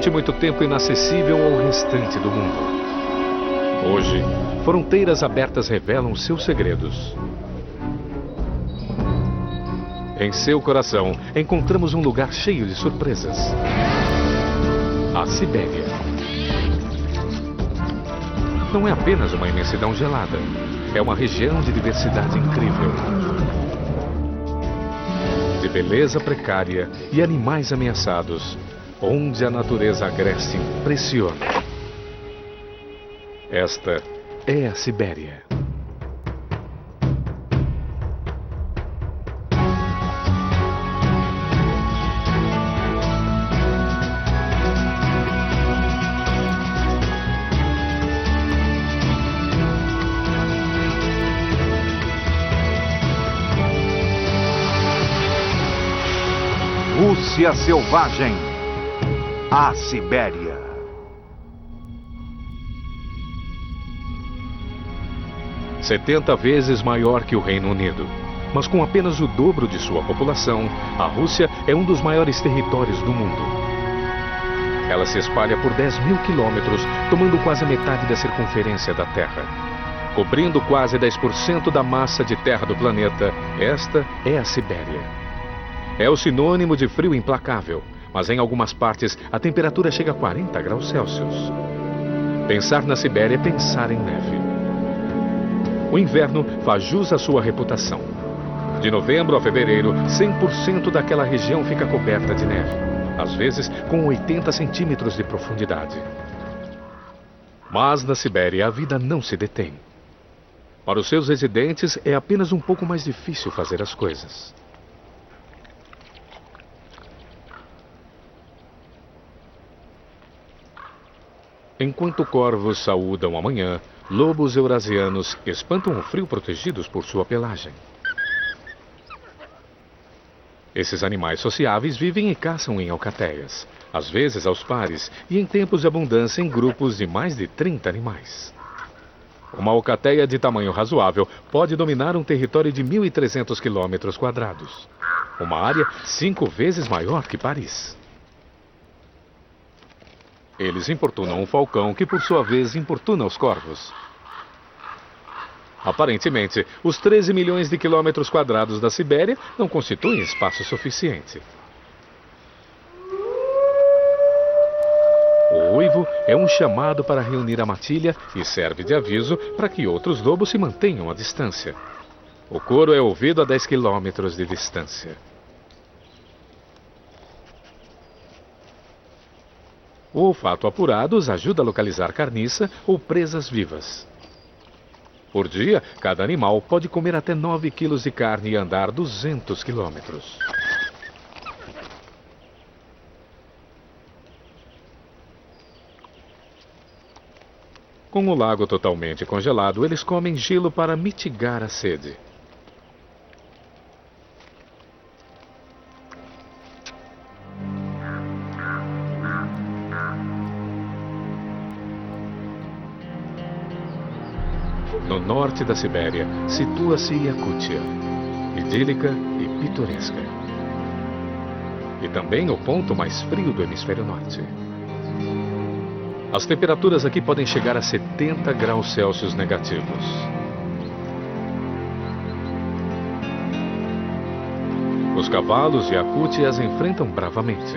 Muito tempo inacessível ao restante do mundo. Hoje, fronteiras abertas revelam seus segredos. Em seu coração, encontramos um lugar cheio de surpresas. A Sibéria. Não é apenas uma imensidão gelada. É uma região de diversidade incrível. De beleza precária e animais ameaçados, onde a natureza agreste impressiona. Esta é a Sibéria. Rússia selvagem. A Sibéria. – 70 vezes maior que o Reino Unido. Mas com apenas o dobro de sua população, a Rússia é um dos maiores territórios do mundo. Ela se espalha por 10.000 quilômetros, tomando quase metade da circunferência da Terra. Cobrindo quase 10% da massa de terra do planeta, esta é a Sibéria. É o sinônimo de frio implacável, mas em algumas partes a temperatura chega a 40 graus Celsius. Pensar na Sibéria é pensar em neve. O inverno faz jus à sua reputação. De novembro a fevereiro, 100% daquela região fica coberta de neve, às vezes com 80 centímetros de profundidade. Mas na Sibéria a vida não se detém. Para os seus residentes é apenas um pouco mais difícil fazer as coisas. Enquanto corvos saúdam a manhã, lobos eurasianos espantam o frio protegidos por sua pelagem. Esses animais sociáveis vivem e caçam em alcateias, às vezes aos pares e em tempos de abundância em grupos de mais de 30 animais. Uma alcateia de tamanho razoável pode dominar um território de 1.300 quilômetros quadrados, uma área 5 vezes maior que Paris. Eles importunam um falcão que, por sua vez, importuna os corvos. Aparentemente, os 13 milhões de quilômetros quadrados da Sibéria não constituem espaço suficiente. O uivo é um chamado para reunir a matilha e serve de aviso para que outros lobos se mantenham à distância. O coro é ouvido a 10 quilômetros de distância. O olfato apurado os ajuda a localizar carniça ou presas vivas. Por dia, cada animal pode comer até 9 quilos de carne e andar 200 quilômetros. Com o lago totalmente congelado, eles comem gelo para mitigar a sede. No norte da Sibéria, situa-se Iacútia, idílica e pitoresca. E também o ponto mais frio do hemisfério norte. As temperaturas aqui podem chegar a 70 graus Celsius negativos. Os cavalos Iacute as enfrentam bravamente.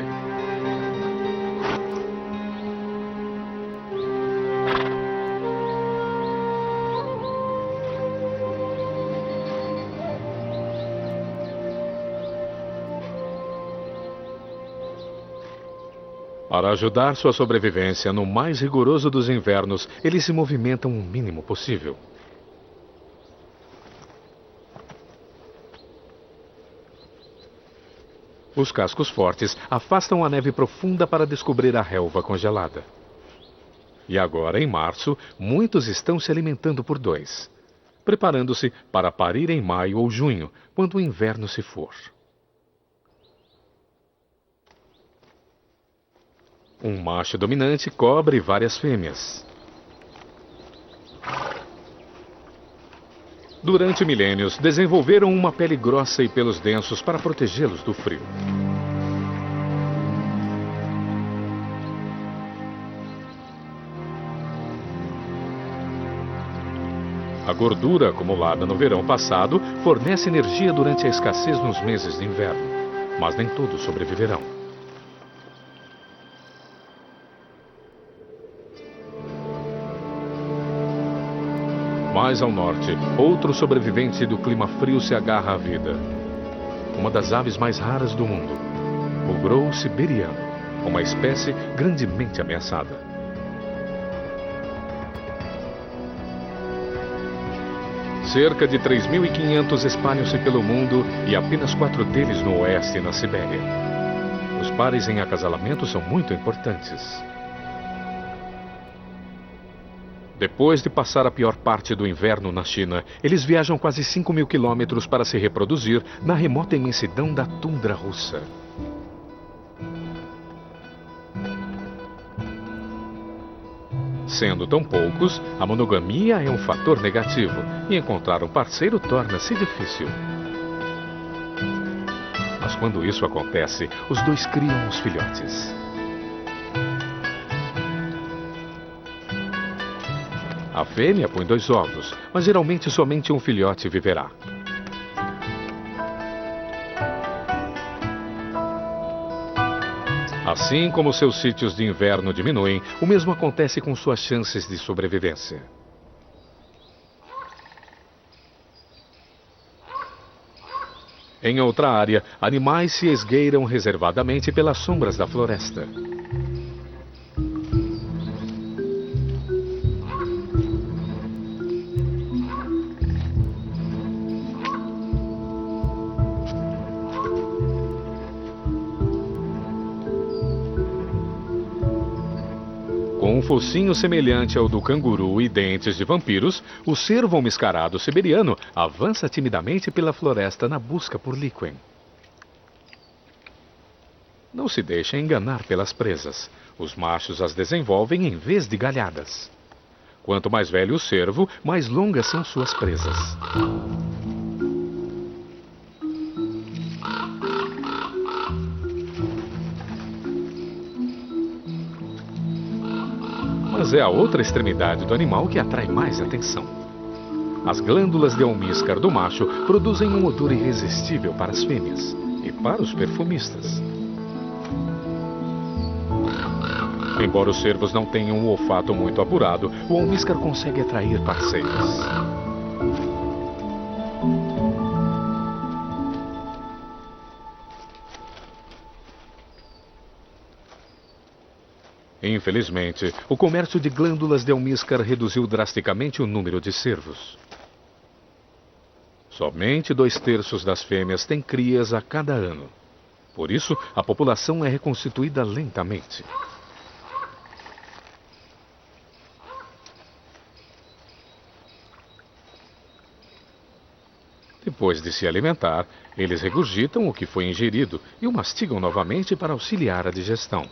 Para ajudar sua sobrevivência no mais rigoroso dos invernos, eles se movimentam o mínimo possível. Os cascos fortes afastam a neve profunda para descobrir a relva congelada. E agora, em março, muitos estão se alimentando por 2, preparando-se para parir em maio ou junho, quando o inverno se for. Um macho dominante cobre várias fêmeas. Durante milênios, desenvolveram uma pele grossa e pelos densos para protegê-los do frio. A gordura acumulada no verão passado fornece energia durante a escassez nos meses de inverno, mas nem todos sobreviverão. Mais ao norte, outro sobrevivente do clima frio se agarra à vida. Uma das aves mais raras do mundo, o grou siberiano, uma espécie grandemente ameaçada. Cerca de 3.500 espalham-se pelo mundo e apenas 4 deles no oeste e na Sibéria. Os pares em acasalamento são muito importantes. Depois de passar a pior parte do inverno na China, eles viajam quase 5.000 quilômetros para se reproduzir na remota imensidão da tundra russa. Sendo tão poucos, a monogamia é um fator negativo e encontrar um parceiro torna-se difícil. Mas quando isso acontece, os dois criam os filhotes. A fêmea põe 2 ovos, mas geralmente somente um filhote viverá. Assim como seus sítios de inverno diminuem, o mesmo acontece com suas chances de sobrevivência. Em outra área, animais se esgueiram reservadamente pelas sombras da floresta. Com um focinho semelhante ao do canguru e dentes de vampiros, o cervo mascarado siberiano avança timidamente pela floresta na busca por líquen. Não se deixe enganar pelas presas. Os machos as desenvolvem em vez de galhadas. Quanto mais velho o cervo, mais longas são suas presas. Mas é a outra extremidade do animal que atrai mais atenção. As glândulas de almíscar do macho produzem um odor irresistível para as fêmeas e para os perfumistas. Embora os cervos não tenham um olfato muito apurado, o almíscar consegue atrair parceiros. Infelizmente, o comércio de glândulas de almíscar reduziu drasticamente o número de cervos. Somente 2/3 das fêmeas têm crias a cada ano. Por isso, a população é reconstituída lentamente. Depois de se alimentar, eles regurgitam o que foi ingerido e o mastigam novamente para auxiliar a digestão.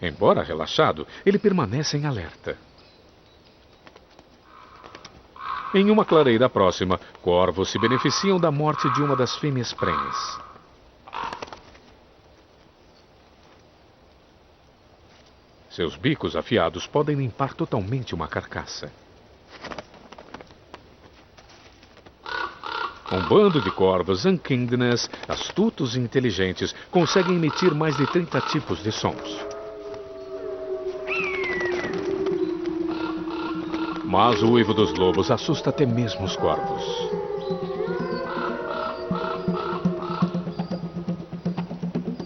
Embora relaxado, ele permanece em alerta. Em uma clareira próxima, corvos se beneficiam da morte de uma das fêmeas prenhes. Seus bicos afiados podem limpar totalmente uma carcaça. Um bando de corvos Ankindnes, astutos e inteligentes, conseguem emitir mais de 30 tipos de sons. Mas o uivo dos lobos assusta até mesmo os corvos.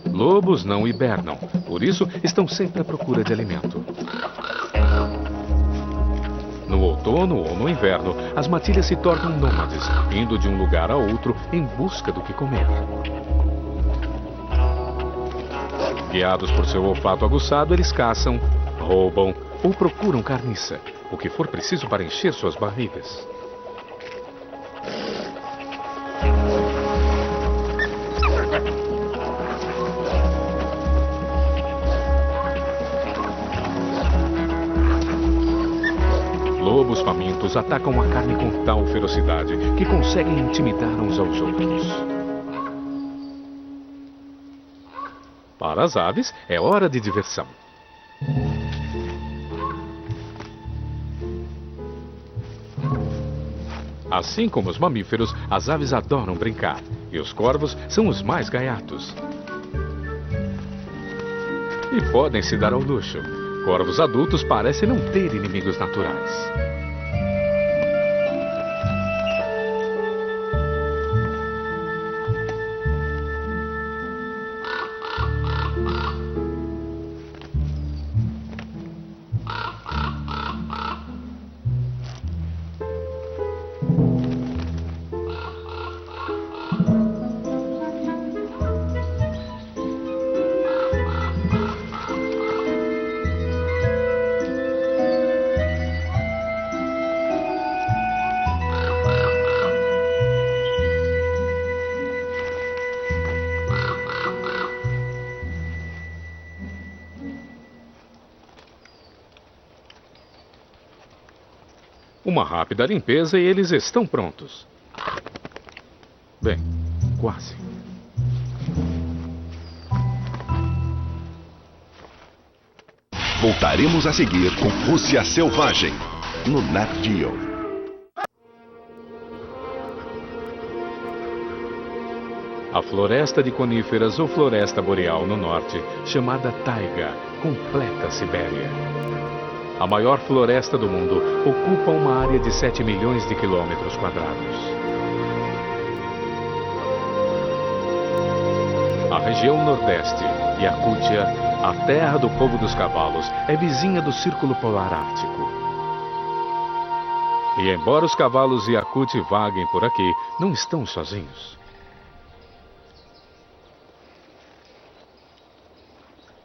Lobos não hibernam, por isso estão sempre à procura de alimento. No outono ou no inverno, as matilhas se tornam nômades, indo de um lugar a outro em busca do que comer. Guiados por seu olfato aguçado, eles caçam, roubam ou procuram carniça, o que for preciso para encher suas barrigas. Lobos famintos atacam a carne com tal ferocidade que conseguem intimidar uns aos outros. Para as aves, é hora de diversão. Assim como os mamíferos, as aves adoram brincar. E os corvos são os mais gaiatos. E podem se dar ao luxo. Corvos adultos parecem não ter inimigos naturais. Uma rápida limpeza e eles estão prontos. Bem, quase. Voltaremos a seguir com Rússia Selvagem, no Nat Geo. A floresta de coníferas ou floresta boreal no norte, chamada taiga, completa a Sibéria. A maior floresta do mundo ocupa uma área de 7 milhões de quilômetros quadrados. A região nordeste, Iacútia, a terra do povo dos cavalos, é vizinha do Círculo Polar Ártico. E embora os cavalos Iacuti vaguem por aqui, não estão sozinhos.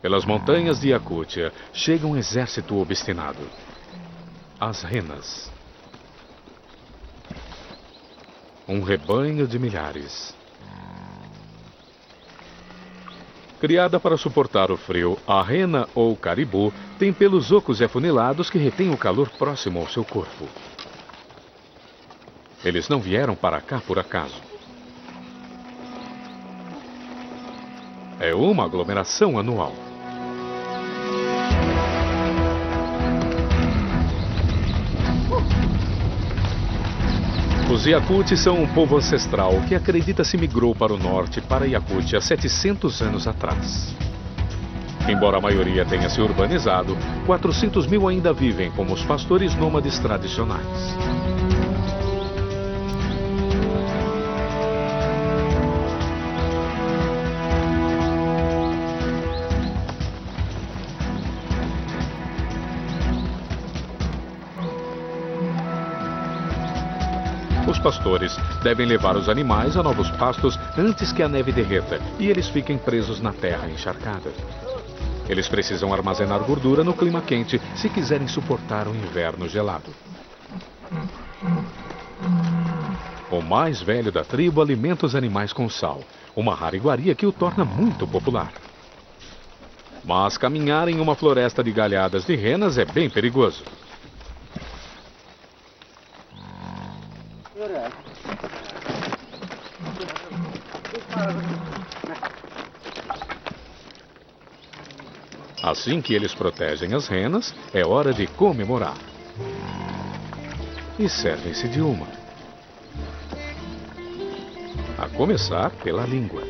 Pelas montanhas de Iacútia chega um exército obstinado. As renas. Um rebanho de milhares. Criada para suportar o frio, a rena ou caribu tem pelos ocos e afunilados que retêm o calor próximo ao seu corpo. Eles não vieram para cá por acaso. É uma aglomeração anual. Os Iacuti são um povo ancestral que acredita-se migrou para o norte, para Iacútia, há 700 anos atrás. Embora a maioria tenha se urbanizado, 400 mil ainda vivem como os pastores nômades tradicionais. Os pastores devem levar os animais a novos pastos antes que a neve derreta e eles fiquem presos na terra encharcada. Eles precisam armazenar gordura no clima quente se quiserem suportar o inverno gelado. O mais velho da tribo alimenta os animais com sal, uma rara iguaria que o torna muito popular. Mas caminhar em uma floresta de galhadas de renas é bem perigoso. Assim que eles protegem as renas, é hora de comemorar. E servem-se de uma. A começar pela língua.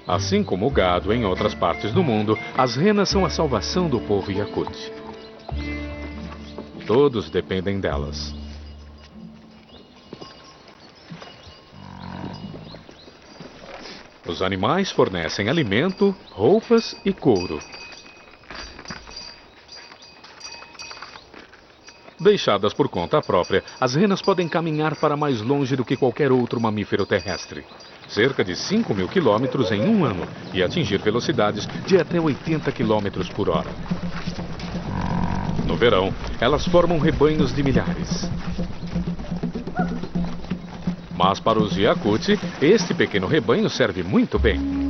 Assim como o gado em outras partes do mundo, as renas são a salvação do povo Iacuti. Todos dependem delas. Os animais fornecem alimento, roupas e couro. Deixadas por conta própria, as renas podem caminhar para mais longe do que qualquer outro mamífero terrestre. Cerca de 5 mil quilômetros em um ano e atingir velocidades de até 80 quilômetros por hora. No verão, elas formam rebanhos de milhares. Mas para os Iacuti, este pequeno rebanho serve muito bem.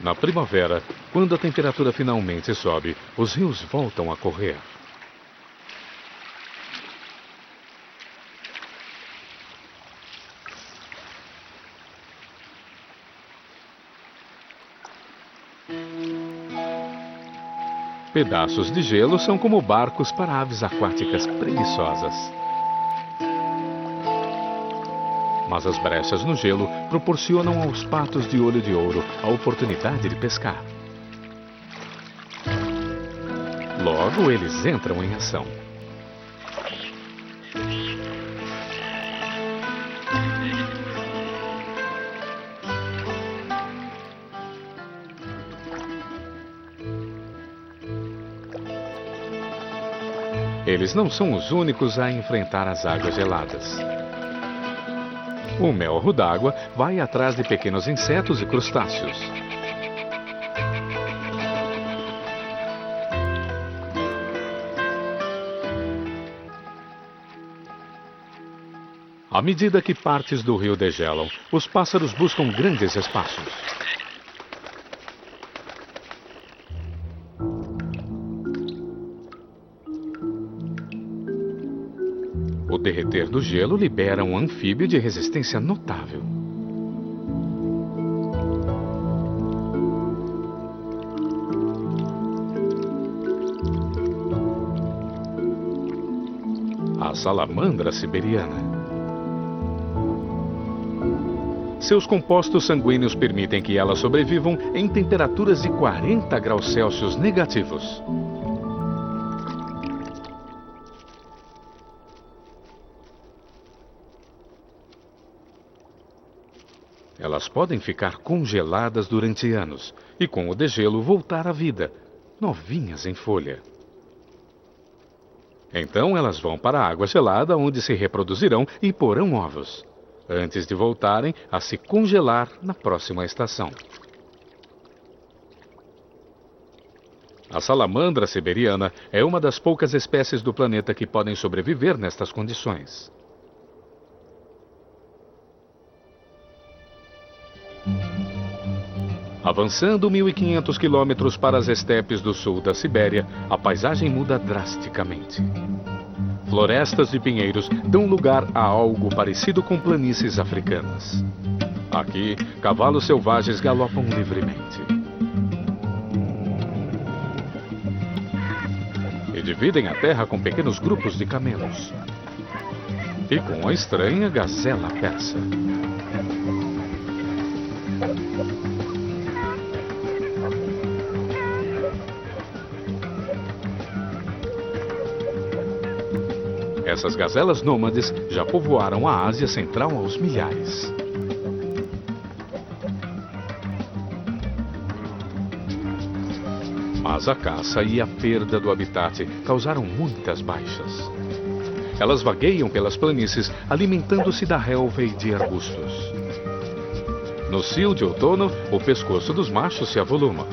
Na primavera, quando a temperatura finalmente sobe, os rios voltam a correr. Pedaços de gelo são como barcos para aves aquáticas preguiçosas. Mas as brechas no gelo proporcionam aos patos de olho de ouro a oportunidade de pescar. Logo, eles entram em ação. Eles não são os únicos a enfrentar as águas geladas. O melro d'água vai atrás de pequenos insetos e crustáceos. À medida que partes do rio degelam, os pássaros buscam grandes espaços. O derreter do gelo libera um anfíbio de resistência notável. A salamandra siberiana. Seus compostos sanguíneos permitem que elas sobrevivam em temperaturas de 40 graus Celsius negativos. Elas podem ficar congeladas durante anos e, com o degelo, voltar à vida, novinhas em folha. Então elas vão para a água gelada, onde se reproduzirão e porão ovos, antes de voltarem a se congelar na próxima estação. A salamandra siberiana é uma das poucas espécies do planeta que podem sobreviver nestas condições. Avançando 1.500 quilômetros para as estepes do sul da Sibéria, a paisagem muda drasticamente. Florestas de pinheiros dão lugar a algo parecido com planícies africanas. Aqui, cavalos selvagens galopam livremente. E dividem a terra com pequenos grupos de camelos. E com a estranha gazela persa. Essas gazelas nômades já povoaram a Ásia Central aos milhares. Mas a caça e a perda do habitat causaram muitas baixas. Elas vagueiam pelas planícies, alimentando-se da relva e de arbustos. No cio de outono, o pescoço dos machos se avoluma.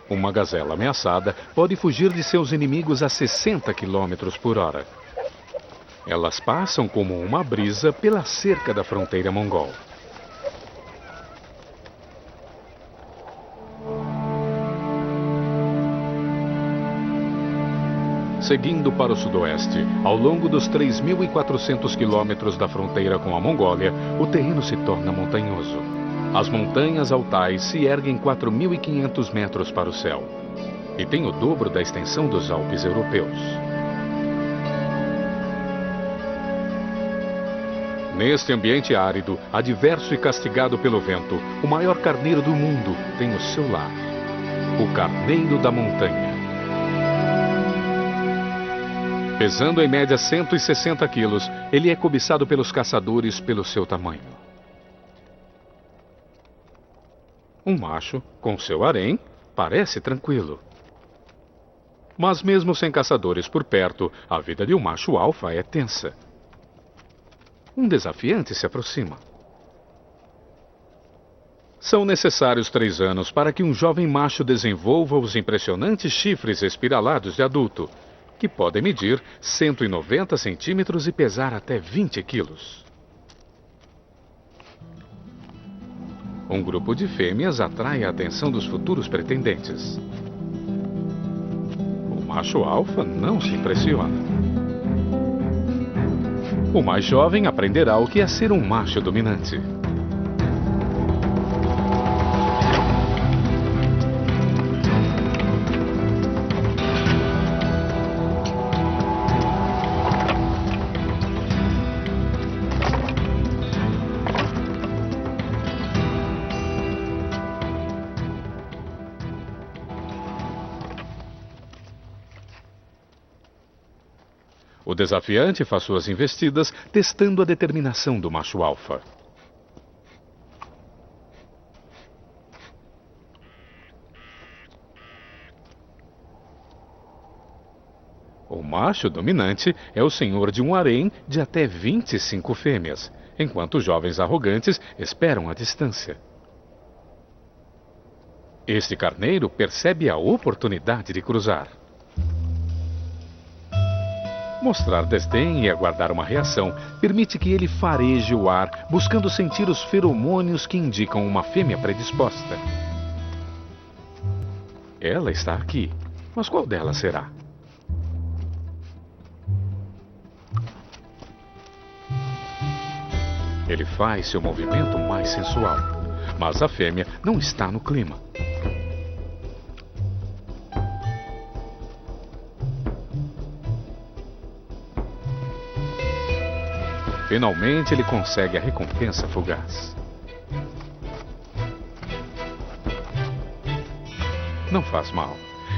Uma gazela ameaçada pode fugir de seus inimigos a 60 km por hora. Elas passam como uma brisa pela cerca da fronteira mongol. Seguindo para o sudoeste, ao longo dos 3.400 quilômetros da fronteira com a Mongólia, o terreno se torna montanhoso. As montanhas Altais se erguem 4.500 metros para o céu e têm o dobro da extensão dos Alpes europeus. Neste ambiente árido, adverso e castigado pelo vento, o maior carneiro do mundo tem o seu lar, o carneiro da montanha. Pesando em média 160 quilos, ele é cobiçado pelos caçadores pelo seu tamanho. Um macho, com seu harém, parece tranquilo. Mas mesmo sem caçadores por perto, a vida de um macho alfa é tensa. Um desafiante se aproxima. São necessários 3 anos para que um jovem macho desenvolva os impressionantes chifres espiralados de adulto, que podem medir 190 centímetros e pesar até 20 quilos. Um grupo de fêmeas atrai a atenção dos futuros pretendentes. O macho alfa não se impressiona. O mais jovem aprenderá o que é ser um macho dominante. O desafiante faz suas investidas, testando a determinação do macho alfa. O macho dominante é o senhor de um harém de até 25 fêmeas, enquanto os jovens arrogantes esperam à distância. Este carneiro percebe a oportunidade de cruzar. Mostrar desdém e aguardar uma reação permite que ele fareje o ar, buscando sentir os feromônios que indicam uma fêmea predisposta. Ela está aqui, mas qual delas será? Ele faz seu movimento mais sensual, mas a fêmea não está no clima. Finalmente, ele consegue a recompensa fugaz. Não faz mal.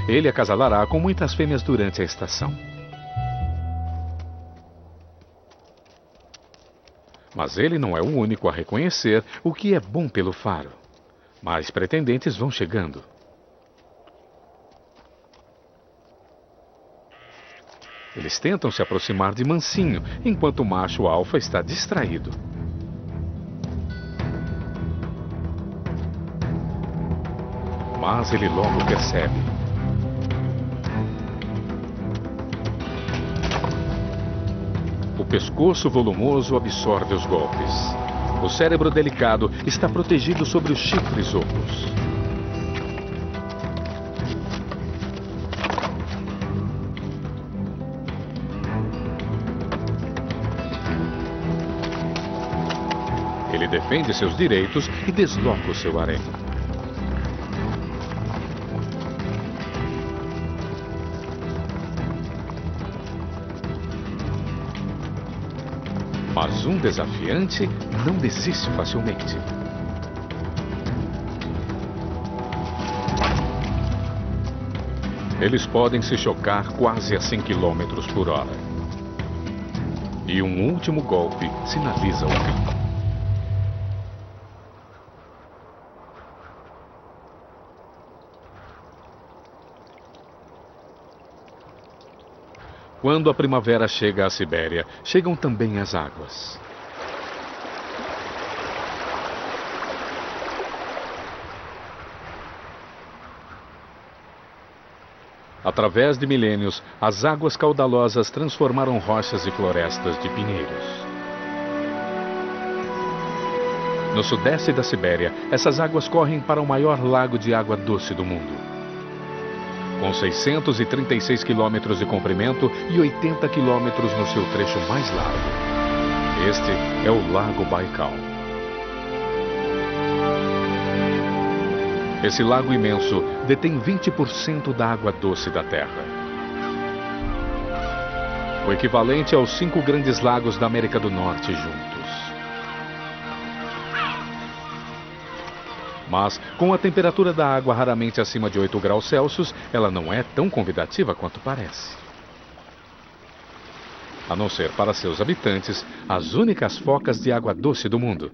Ele acasalará com muitas fêmeas durante a estação. Mas ele não é o único a reconhecer o que é bom pelo faro. Mais pretendentes vão chegando. Eles tentam se aproximar de mansinho, enquanto o macho alfa está distraído. Mas ele logo percebe. O pescoço volumoso absorve os golpes. O cérebro delicado está protegido sobre os chifres ocos. Ele defende seus direitos e desloca o seu harém. Mas um desafiante não desiste facilmente. Eles podem se chocar quase a 100 km por hora. E um último golpe sinaliza o fim. Quando a primavera chega à Sibéria, chegam também as águas. Através de milênios, as águas caudalosas transformaram rochas e florestas de pinheiros. No sudeste da Sibéria, essas águas correm para o maior lago de água doce do mundo. Com 636 quilômetros de comprimento e 80 quilômetros no seu trecho mais largo. Este é o Lago Baikal. Esse lago imenso detém 20% da água doce da Terra. O equivalente aos 5 grandes lagos da América do Norte juntos. Mas, com a temperatura da água raramente acima de 8 graus Celsius, ela não é tão convidativa quanto parece. A não ser para seus habitantes, as únicas focas de água doce do mundo.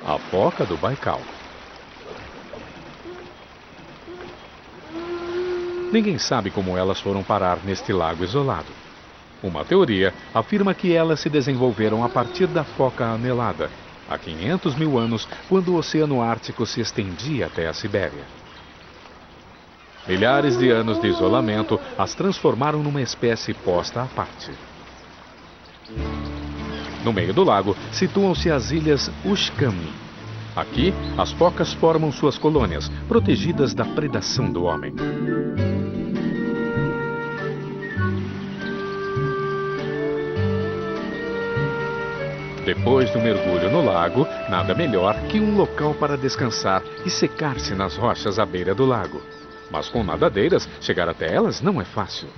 A foca do Baikal. Ninguém sabe como elas foram parar neste lago isolado. Uma teoria afirma que elas se desenvolveram a partir da foca anelada, há 500 mil anos, quando o Oceano Ártico se estendia até a Sibéria. Milhares de anos de isolamento as transformaram numa espécie posta à parte. No meio do lago situam-se as ilhas Ushkami. Aqui, as focas formam suas colônias, protegidas da predação do homem. Depois do mergulho no lago, nada melhor que um local para descansar e secar-se nas rochas à beira do lago. Mas com nadadeiras, chegar até elas não é fácil.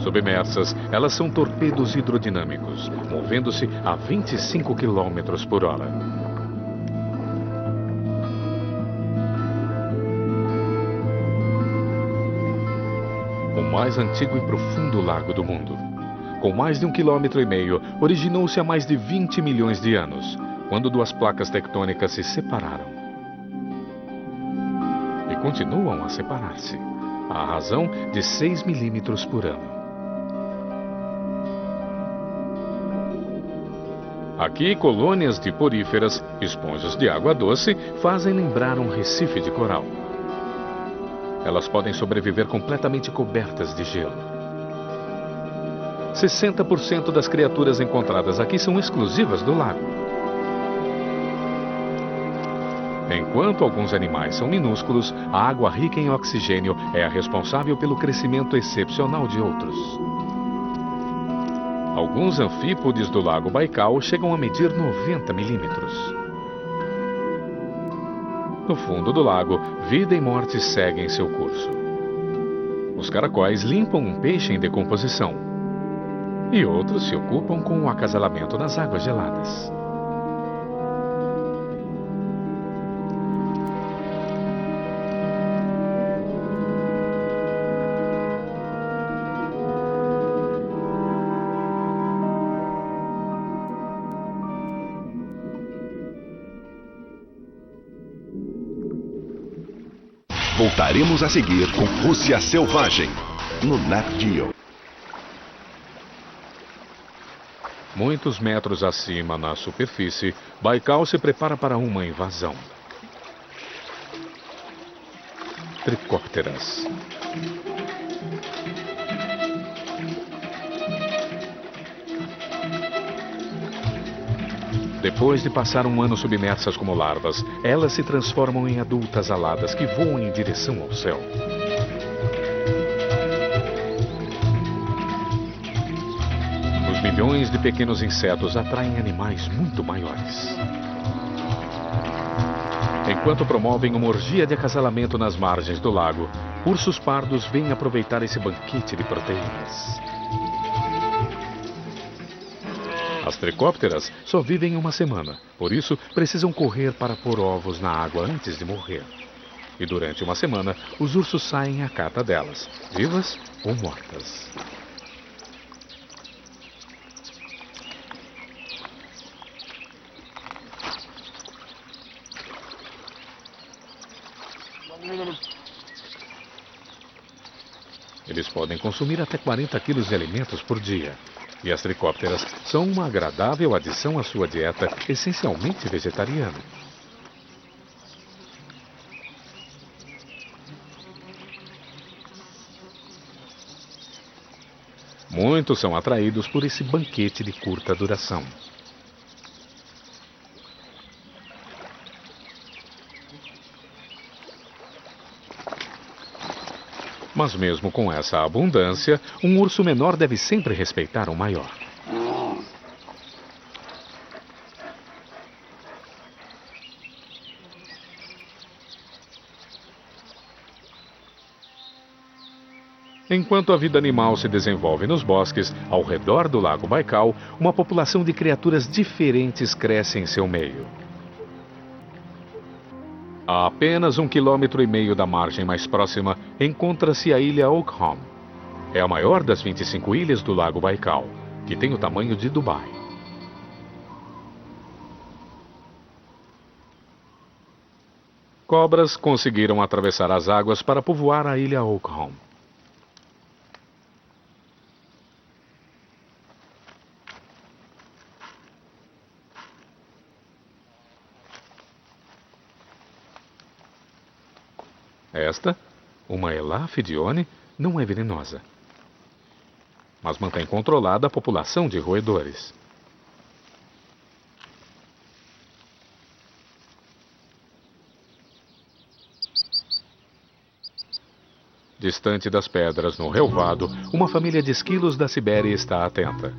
Submersas, elas são torpedos hidrodinâmicos, movendo-se a 25 km por hora. O mais antigo e profundo lago do mundo. Com mais de 1,5 km, originou-se há mais de 20 milhões de anos, quando duas placas tectônicas se separaram. E continuam a separar-se, à razão de 6 milímetros por ano. Aqui, colônias de poríferas, esponjas de água doce, fazem lembrar um recife de coral. Elas podem sobreviver completamente cobertas de gelo. 60% das criaturas encontradas aqui são exclusivas do lago. Enquanto alguns animais são minúsculos, a água rica em oxigênio é a responsável pelo crescimento excepcional de outros. Alguns anfípodes do lago Baikal chegam a medir 90 milímetros. No fundo do lago, vida e morte seguem seu curso. Os caracóis limpam um peixe em decomposição. E outros se ocupam com o acasalamento nas águas geladas. Voltaremos a seguir com Rússia Selvagem, no Nat Geo. Muitos metros acima na superfície, Baikal se prepara para uma invasão. Tricópteras. Depois de passar um ano submersas como larvas, elas se transformam em adultas aladas que voam em direção ao céu. Milhões de pequenos insetos atraem animais muito maiores. Enquanto promovem uma orgia de acasalamento nas margens do lago, ursos pardos vêm aproveitar esse banquete de proteínas. As tricópteras só vivem uma semana, por isso precisam correr para pôr ovos na água antes de morrer. E durante uma semana, os ursos saem à cata delas, vivas ou mortas. Eles podem consumir até 40 quilos de alimentos por dia. E as tricópteras são uma agradável adição à sua dieta essencialmente vegetariana. Muitos são atraídos por esse banquete de curta duração. Mas mesmo com essa abundância, um urso menor deve sempre respeitar um maior. Enquanto a vida animal se desenvolve nos bosques, ao redor do lago Baikal, uma população de criaturas diferentes cresce em seu meio. A apenas 1,5 km da margem mais próxima, encontra-se a ilha Oakham. É a maior das 25 ilhas do lago Baikal, que tem o tamanho de Dubai. Cobras conseguiram atravessar as águas para povoar a ilha Oakham. Esta, uma Elaphidione, não é venenosa, mas mantém controlada a população de roedores. Distante das pedras, no relvado, uma família de esquilos da Sibéria está atenta.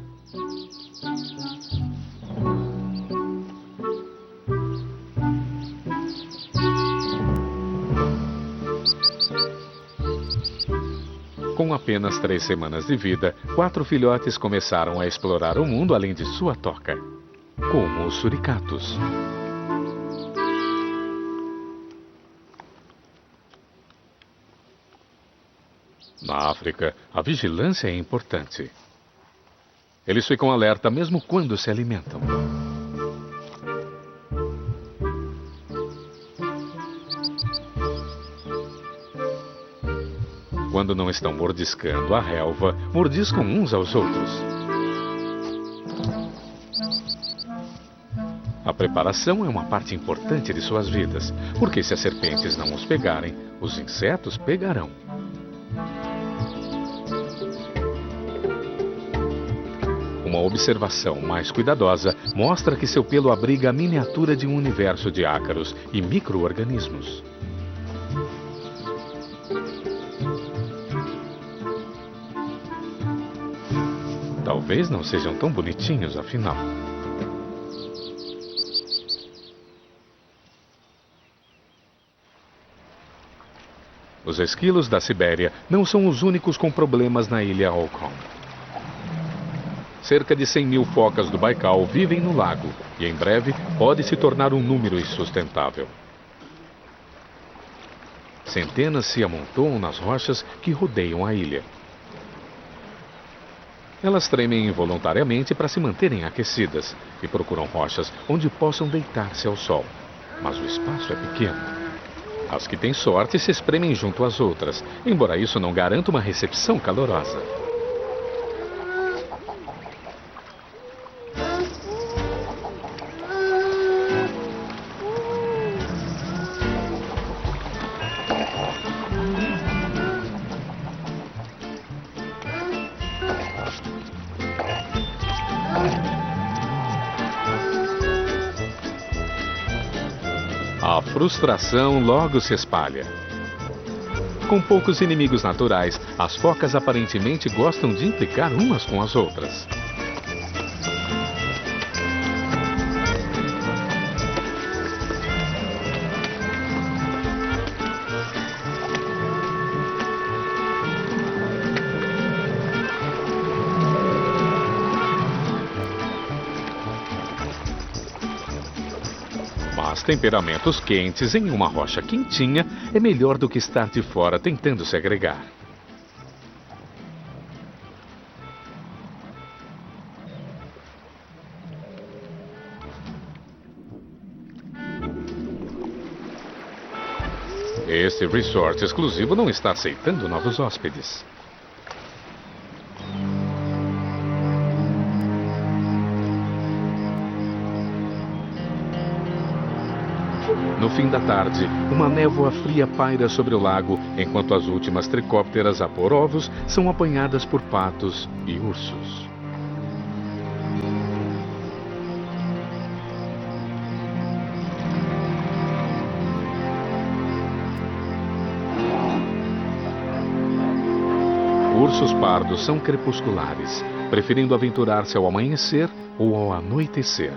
Com apenas 3 semanas de vida, 4 filhotes começaram a explorar o mundo além de sua toca, como os suricatos. Na África, a vigilância é importante. Eles ficam alerta mesmo quando se alimentam. Quando não estão mordiscando a relva, mordiscam uns aos outros. A preparação é uma parte importante de suas vidas, porque se as serpentes não os pegarem, os insetos pegarão. Uma observação mais cuidadosa mostra que seu pelo abriga a miniatura de um universo de ácaros e micro-organismos. Talvez não sejam tão bonitinhos, afinal. Os esquilos da Sibéria não são os únicos com problemas na ilha Olkhon. Cerca de 100.000 focas do Baikal vivem no lago e, em breve, pode se tornar um número insustentável. Centenas se amontoam nas rochas que rodeiam a ilha. Elas tremem involuntariamente para se manterem aquecidas e procuram rochas onde possam deitar-se ao sol. Mas o espaço é pequeno. As que têm sorte se espremem junto às outras, embora isso não garanta uma recepção calorosa. A frustração logo se espalha. Com poucos inimigos naturais, as focas aparentemente gostam de implicar umas com as outras. Mas temperamentos quentes em uma rocha quentinha é melhor do que estar de fora tentando se agregar. Este resort exclusivo não está aceitando novos hóspedes. No fim da tarde, uma névoa fria paira sobre o lago, enquanto as últimas tricópteras a pôr ovos são apanhadas por patos e ursos. Ursos pardos são crepusculares, preferindo aventurar-se ao amanhecer ou ao anoitecer.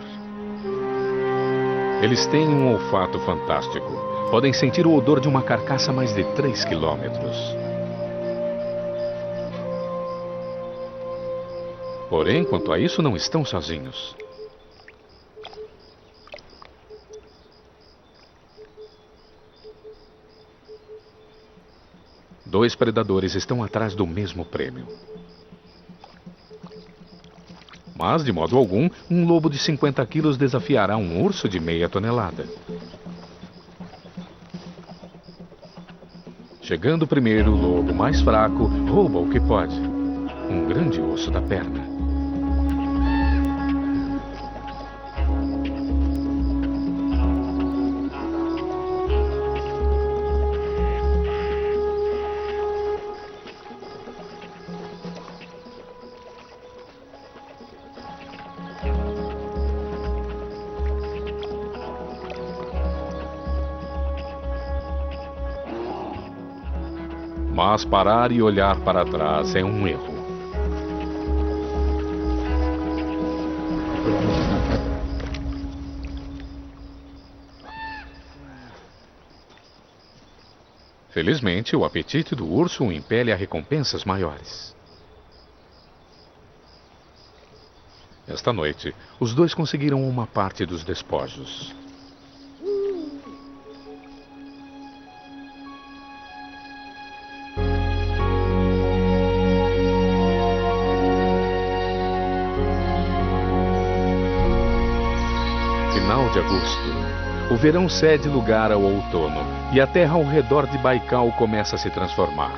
Eles têm um olfato fantástico. Podem sentir o odor de uma carcaça a mais de 3 quilômetros. Porém, quanto a isso, não estão sozinhos. Dois predadores estão atrás do mesmo prêmio. Mas, de modo algum, um lobo de 50 quilos desafiará um urso de meia tonelada. Chegando primeiro, o lobo mais fraco rouba o que pode. Um grande osso da perna. Mas parar e olhar para trás é um erro. Felizmente, o apetite do urso o impele a recompensas maiores. Esta noite, os dois conseguiram uma parte dos despojos. Final de agosto. O verão cede lugar ao outono e a terra ao redor de Baikal começa a se transformar.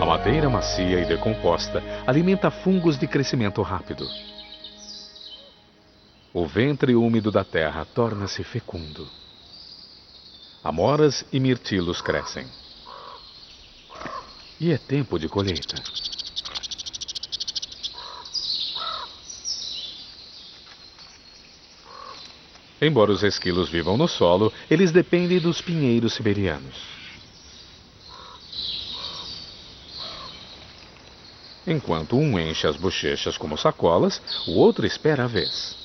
A madeira macia e decomposta alimenta fungos de crescimento rápido. O ventre úmido da terra torna-se fecundo. Amoras e mirtilos crescem. E é tempo de colheita. Embora os esquilos vivam no solo, eles dependem dos pinheiros siberianos. Enquanto um enche as bochechas como sacolas, o outro espera a vez.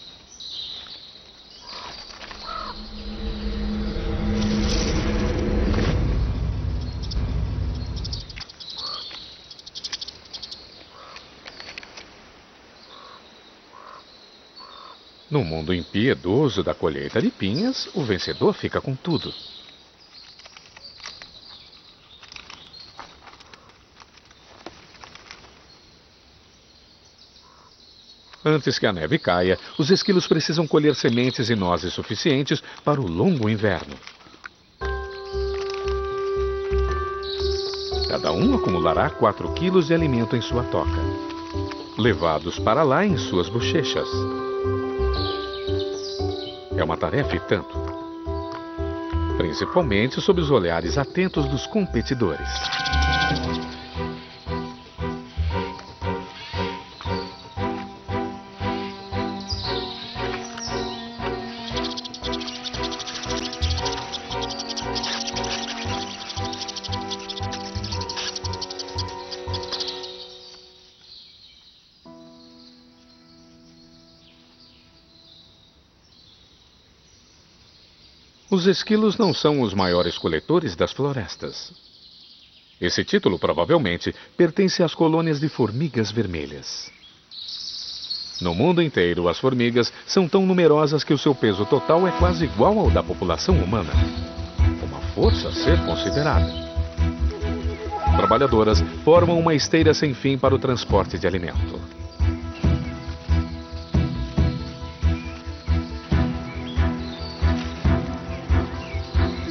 No mundo impiedoso da colheita de pinhas, o vencedor fica com tudo. Antes que a neve caia, os esquilos precisam colher sementes e nozes suficientes para o longo inverno. Cada um acumulará 4 quilos de alimento em sua toca, levados para lá em suas bochechas. É uma tarefa e tanto, principalmente sob os olhares atentos dos competidores. Os esquilos não são os maiores coletores das florestas. Esse título provavelmente pertence às colônias de formigas vermelhas. No mundo inteiro, as formigas são tão numerosas que o seu peso total é quase igual ao da população humana. Uma força a ser considerada. Trabalhadoras formam uma esteira sem fim para o transporte de alimento.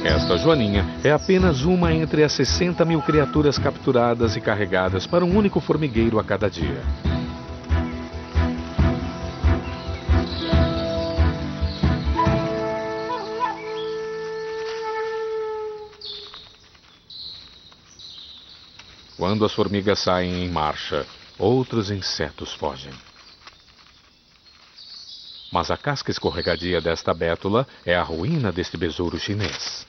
Esta joaninha é apenas uma entre as 60 mil criaturas capturadas e carregadas para um único formigueiro a cada dia. Quando as formigas saem em marcha, outros insetos fogem. Mas a casca escorregadia desta bétula é a ruína deste besouro chinês.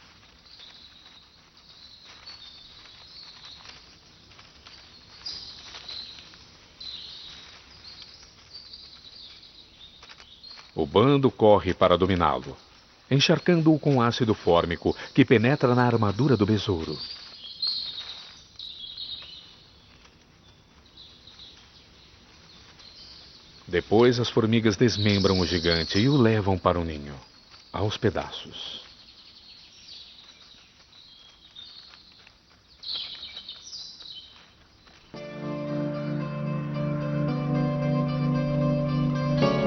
O bando corre para dominá-lo, encharcando-o com ácido fórmico que penetra na armadura do besouro. Depois as formigas desmembram o gigante e o levam para o ninho, aos pedaços.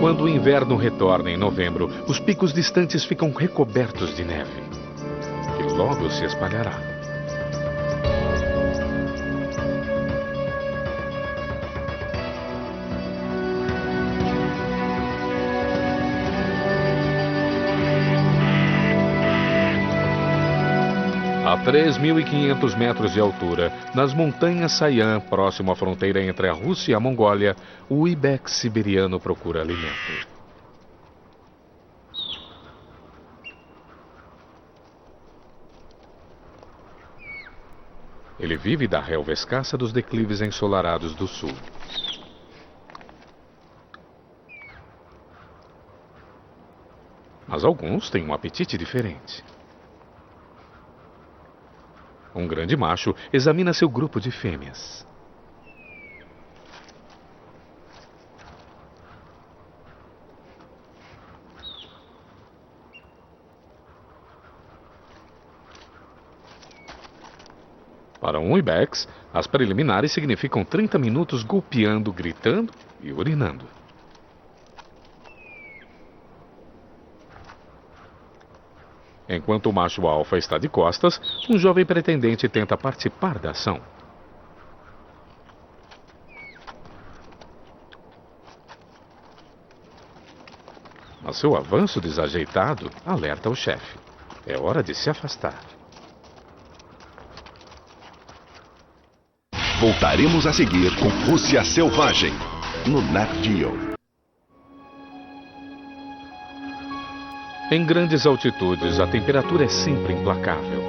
Quando o inverno retorna em novembro, os picos distantes ficam recobertos de neve, que logo se espalhará. A 3.500 metros de altura, nas montanhas Sayan, próximo à fronteira entre a Rússia e a Mongólia, o ibex siberiano procura alimento. Ele vive da relva escassa dos declives ensolarados do sul. Mas alguns têm um apetite diferente. Um grande macho examina seu grupo de fêmeas. Para um ibex, as preliminares significam 30 minutos golpeando, gritando e urinando. Enquanto o macho alfa está de costas, um jovem pretendente tenta participar da ação. Mas seu avanço desajeitado alerta o chefe. É hora de se afastar. Voltaremos a seguir com Rússia Selvagem, no Nat Geo. Em grandes altitudes, a temperatura é sempre implacável.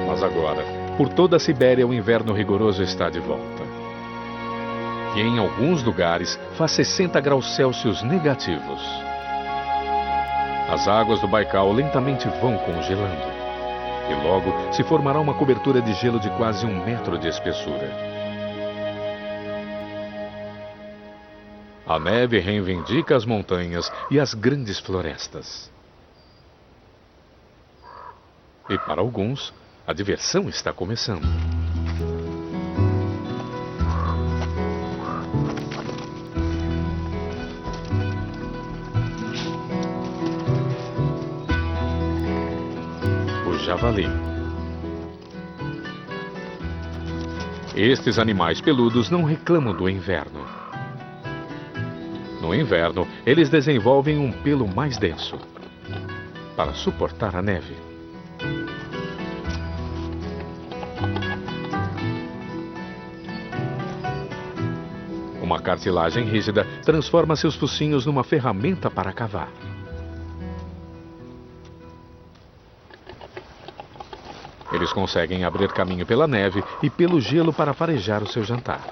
Mas agora, por toda a Sibéria, o inverno rigoroso está de volta. E em alguns lugares, faz 60 graus Celsius negativos. As águas do Baikal lentamente vão congelando. E logo se formará uma cobertura de gelo de quase 1 metro de espessura. A neve reivindica as montanhas e as grandes florestas. E para alguns, a diversão está começando. Javali. Estes animais peludos não reclamam do inverno. No inverno, eles desenvolvem um pelo mais denso para suportar a neve. Uma cartilagem rígida transforma seus focinhos numa ferramenta para cavar. Eles conseguem abrir caminho pela neve e pelo gelo para farejar o seu jantar.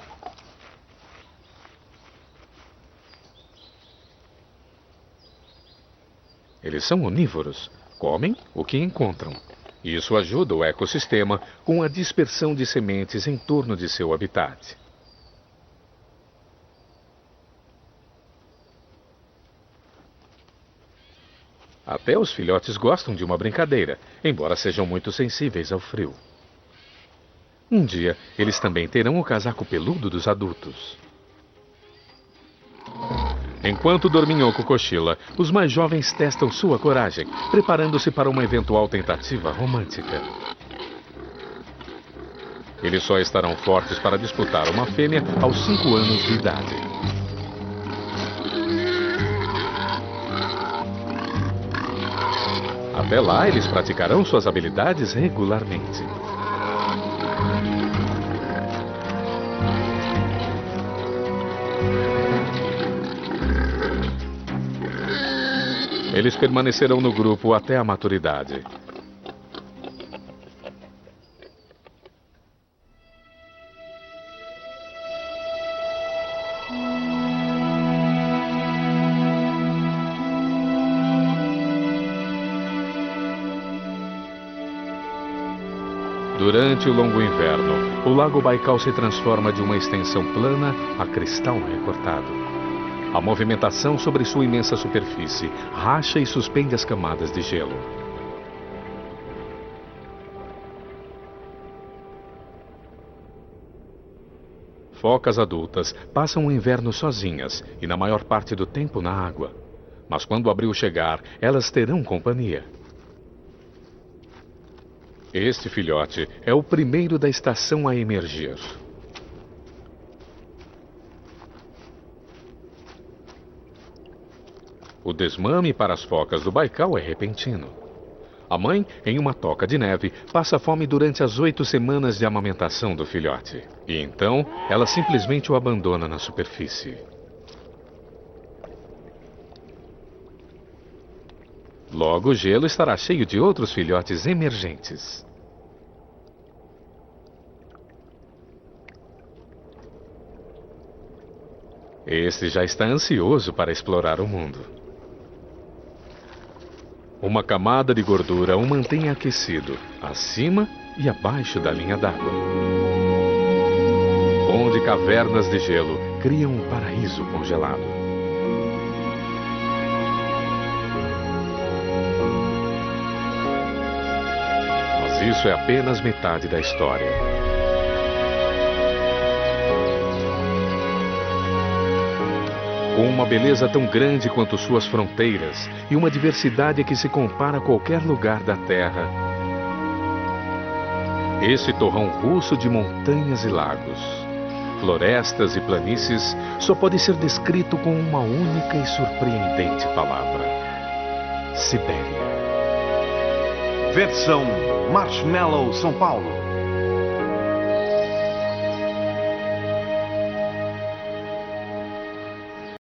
Eles são onívoros, comem o que encontram. Isso ajuda o ecossistema com a dispersão de sementes em torno de seu habitat. Até os filhotes gostam de uma brincadeira, embora sejam muito sensíveis ao frio. Um dia, eles também terão o casaco peludo dos adultos. Enquanto o dorminhoco cochila, os mais jovens testam sua coragem, preparando-se para uma eventual tentativa romântica. Eles só estarão fortes para disputar uma fêmea aos 5 anos de idade. Até lá, eles praticarão suas habilidades regularmente. Eles permanecerão no grupo até a maturidade. Durante o longo inverno, o lago Baikal se transforma de uma extensão plana a cristal recortado. A movimentação sobre sua imensa superfície racha e suspende as camadas de gelo. Focas adultas passam o inverno sozinhas e na maior parte do tempo na água. Mas quando o abril chegar, elas terão companhia. Este filhote é o primeiro da estação a emergir. O desmame para as focas do Baikal é repentino. A mãe, em uma toca de neve, passa fome durante as 8 semanas de amamentação do filhote. E então, ela simplesmente o abandona na superfície. Logo, o gelo estará cheio de outros filhotes emergentes. Este já está ansioso para explorar o mundo. Uma camada de gordura o mantém aquecido, acima e abaixo da linha d'água, onde cavernas de gelo criam um paraíso congelado. Mas isso é apenas metade da história. Com uma beleza tão grande quanto suas fronteiras e uma diversidade que se compara a qualquer lugar da Terra, esse torrão russo de montanhas e lagos, florestas e planícies só pode ser descrito com uma única e surpreendente palavra: Sibéria. Versão Marshmallow São Paulo.